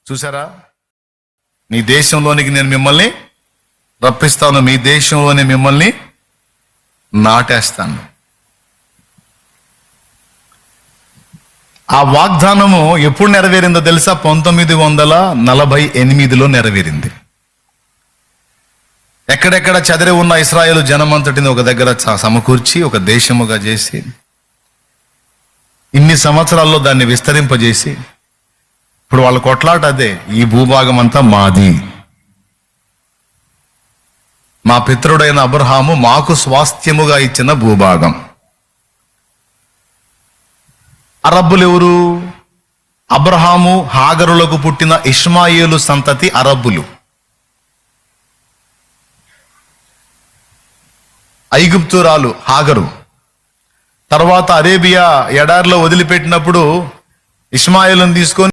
చూసారా, నీ దేశంలోనికి నేను మిమ్మల్ని రప్పిస్తాను, మీ దేశంలోనే మిమ్మల్ని నాటేస్తాను. ఆ వాగ్దానము ఎప్పుడు నెరవేరిందో తెలుసా? 1948లో నెరవేరింది. ఎక్కడెక్కడ చెదరి ఉన్న ఇశ్రాయేలు జనమంతటిని ఒక దగ్గర సమకూర్చి ఒక దేశముగా చేసి ఇన్ని సంవత్సరాల్లో దాన్ని విస్తరింపజేసి ఇప్పుడు వాళ్ళ కొట్లాట అదే, ఈ భూభాగం అంతా మాది, మా పితరుడైన అబ్రహాము మాకు స్వాస్థ్యముగా ఇచ్చిన భూభాగం. అరబ్బులు ఎవరు? అబ్రహాము హాగరులకు పుట్టిన ఇష్మాయేలు సంతతి అరబ్బులు. ఐగుప్తురాలు హాగరు. తర్వాత అరేబియా ఎడారిలో వదిలిపెట్టినప్పుడు ఇష్మాయేలును తీసుకొని